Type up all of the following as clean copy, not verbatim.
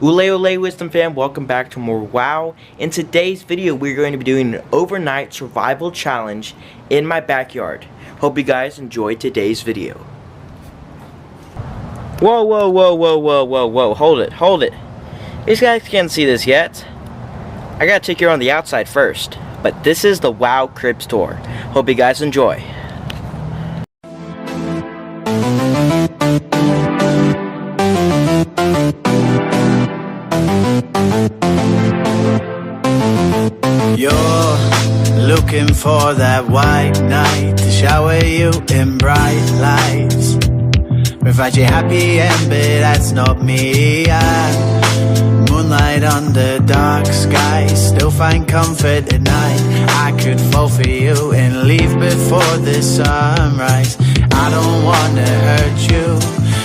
Ole Ole Wisdom fam, welcome back to more WoW. In today's video, we're going to be doing an overnight survival challenge in my backyard. Hope you guys enjoyed today's video. Whoa, whoa, whoa, whoa, whoa, whoa, whoa, hold it. These guys can't see this yet. I gotta take you on the outside first. But this is the WoW Cribs tour. Hope you guys enjoy. You're looking for that white knight to shower you in bright lights, provide you happy end, but that's not me. Moonlight under dark skies, still find comfort at night. I could fall for you and leave before the sunrise. I don't wanna hurt you,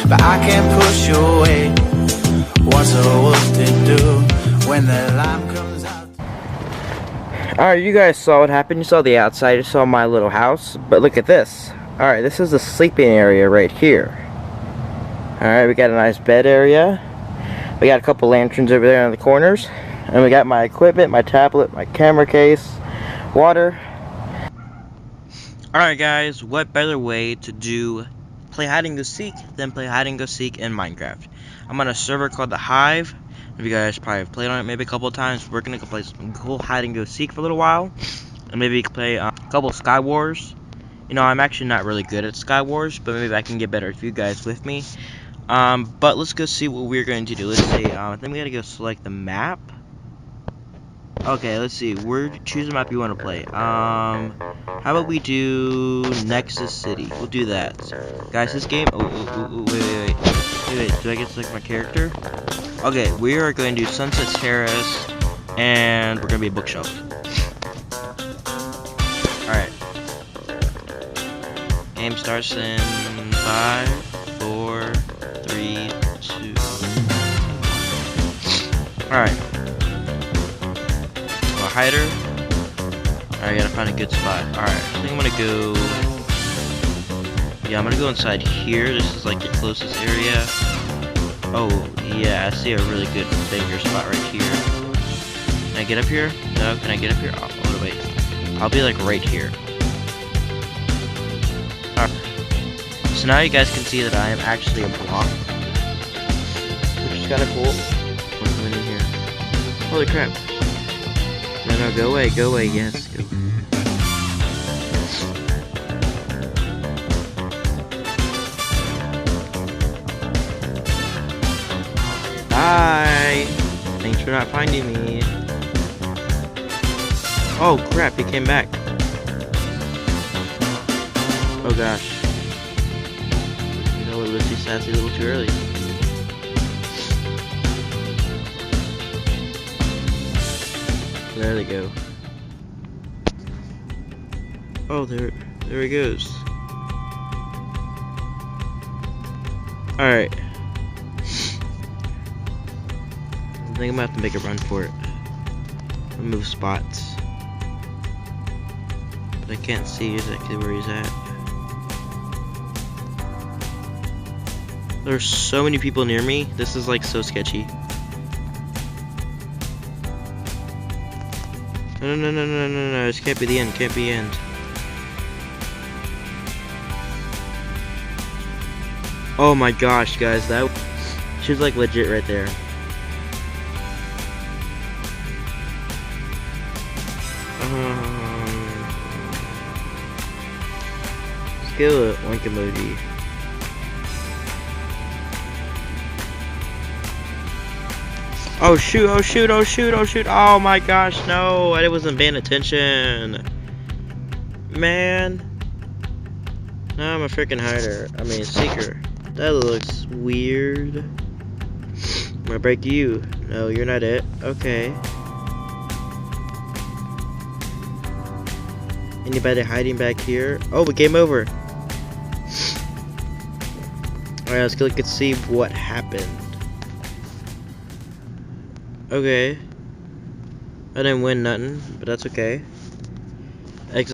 but I can't push you away. What's a wolf to do when the lamb comes out? Alright, you guys saw what happened. You saw the outside, you saw my little house. But look at this. Alright, this is the sleeping area right here. Alright, we got a nice bed area. We got a couple lanterns over there in the corners. And we got my equipment, my tablet, my camera case, water. Alright guys, what better way to play hide and go seek than play hide and go seek in Minecraft. I'm on a server called The Hive. You guys probably have played on it maybe a couple of times. We're gonna go play some cool hide and go seek for a little while, and maybe play a couple of Sky Wars. You know, I'm actually not really good at Sky Wars, but maybe I can get better if you guys with me. But let's go see what we're going to do. Let's see. I think we gotta go select the map. Okay, let's see. Choose a map you want to play. How about we do Nexus City? We'll do that, guys. This game. Wait. Do I get to select my character? Okay, we are going to do Sunset Terrace, and we're going to be a bookshelf. Alright. Game starts in 5, 4, 3, 2. Alright. I'm a hider. Alright, I gotta find a good spot. Alright, I think I'm gonna go... Yeah, I'm gonna go inside here. This is like the closest area. Oh, yeah, I see a really good banger spot right here. Can I get up here? No, can I get up here? Oh, wait. I'll be like right here. Alright. So now you guys can see that I am actually a block, which is kind of cool. I'm coming in here. Holy crap. No, go away, yes, go. Hi! Thanks for not finding me. Oh crap, he came back. Oh gosh. You know what, a little too sassy, a little too early. There they go. Oh, there he goes. Alright. I think I'm gonna have to make a run for it. Move spots. But I can't see exactly where he's at. There's so many people near me. This is like so sketchy. No. This can't be the end. Can't be the end. Oh my gosh, guys. She's like legit right there. Skill link emoji. Oh shoot. Oh my gosh, no, I wasn't paying attention. Man. Now I'm a freaking hider. I mean seeker. That looks weird. I'm gonna break you. No, you're not it. Okay. Anybody hiding back here? Oh, but game over. Alright, let's go look and see what happened. Okay. I didn't win nothing, but that's okay. It's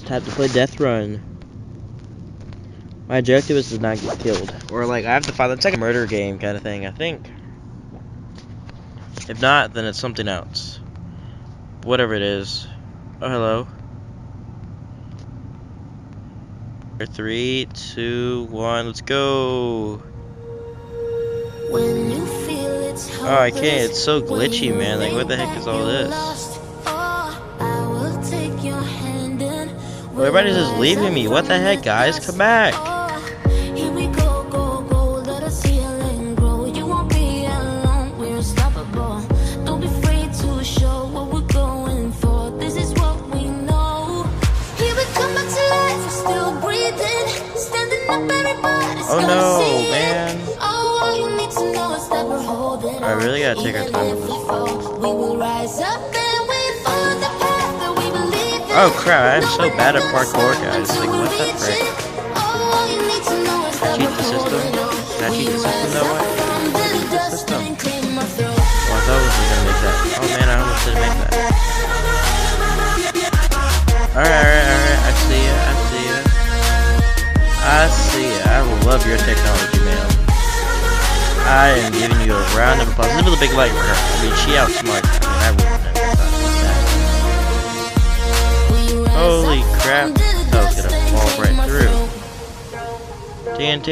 time to play Deathrun. My objective is to not get killed. Or like, I have to find, it's like a murder game kind of thing, I think. If not, then it's something else. Whatever it is. Oh, hello. 3, 2, 1, let's go. When you feel it's Oh, I can't. It's so glitchy, man. Like, what the heck is all this? Well, everybody's just leaving me. What the heck, guys? Come back. Oh no, man. I really gotta take our time with this. Oh crap, I'm so bad at parkour, guys. Like, what the frick? Cheat the system? Can I cheat the system though? What? Cheat the system. Oh, I thought I was gonna make that. Oh man, I almost didn't make that. Alright. I see ya. I love your technology, man. I am giving you a round of applause. Give her the big leg for her. I mean, she outsmarted me. I wouldn't have thought that. Holy crap. That was gonna fall right through. TNT.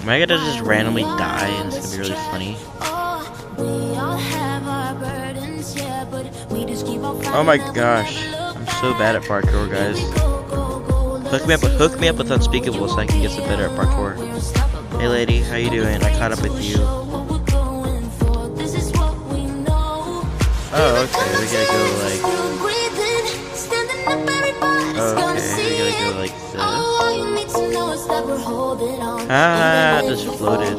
Am I gonna just randomly die and it's gonna be really funny? Oh my gosh. I'm so bad at parkour, guys. Hook me up with Unspeakable so I can get some better at parkour. Hey lady, how you doing? I caught up with you. Oh, okay, we gotta go like... Okay, we gotta go like this. Ah, I just floated.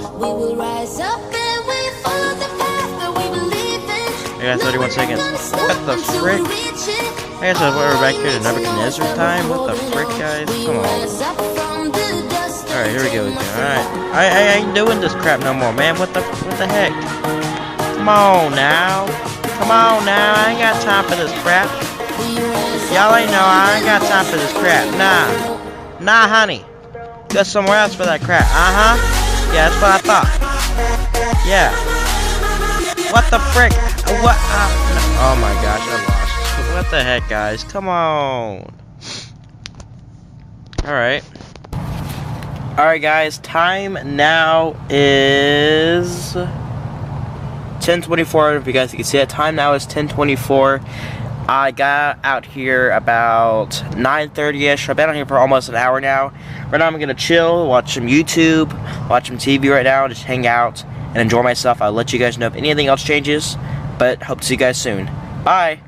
I got 31 seconds. What the frick? I guess we're back here to Nebuchadnezzar time? What the frick, guys? Come on. Alright, here we go again. Alright. I ain't doing this crap no more, man. What the heck? Come on now. I ain't got time for this crap. Y'all ain't know I ain't got time for this crap. Nah, honey. Go somewhere else for that crap. Yeah, that's what I thought. Yeah. What the frick? What? Oh my gosh, I lost. What the heck, guys? Come on. Alright, guys. Time now is 10:24. If you guys can see it, time now is 10:24. I got out here about 9:30ish. I've been out here for almost an hour now. Right now, I'm gonna chill, watch some YouTube, watch some TV right now, just hang out and enjoy myself. I'll let you guys know if anything else changes. But hope to see you guys soon. Bye.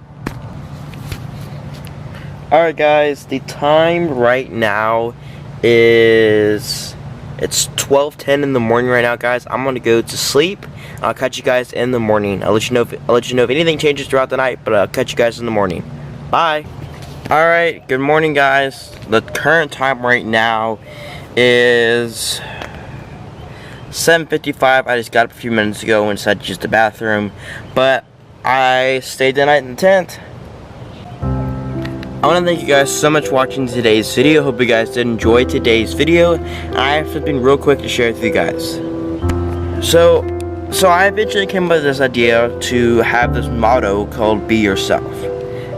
Alright guys, the time right now is, it's 12:10 in the morning right now, guys. I'm gonna go to sleep. I'll catch you guys in the morning. I'll let you know if anything changes throughout the night, but I'll catch you guys in the morning. Bye. Alright, good morning guys. The current time right now is 7:55. I just got up a few minutes ago and decided to use the bathroom, but I stayed the night in the tent. I want to thank you guys so much for watching today's video. Hope you guys did enjoy today's video. I have something real quick to share with you guys. So I eventually came up with this idea to have this motto called Be Yourself.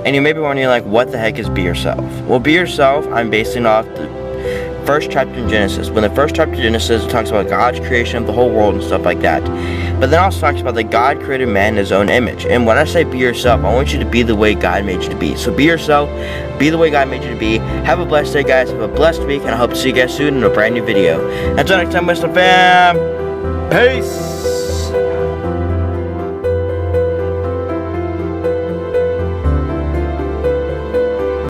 And you may be wondering, like, what the heck is Be Yourself? Well, Be Yourself, I'm basing off the first chapter in Genesis. When the first chapter in Genesis, it talks about God's creation of the whole world and stuff like that. But then also talks about that God created man in his own image. And when I say be yourself, I want you to be the way God made you to be. So be yourself, be the way God made you to be. Have a blessed day, guys. Have a blessed week, and I hope to see you guys soon in a brand new video. Until next time, Wisdom fam. Peace.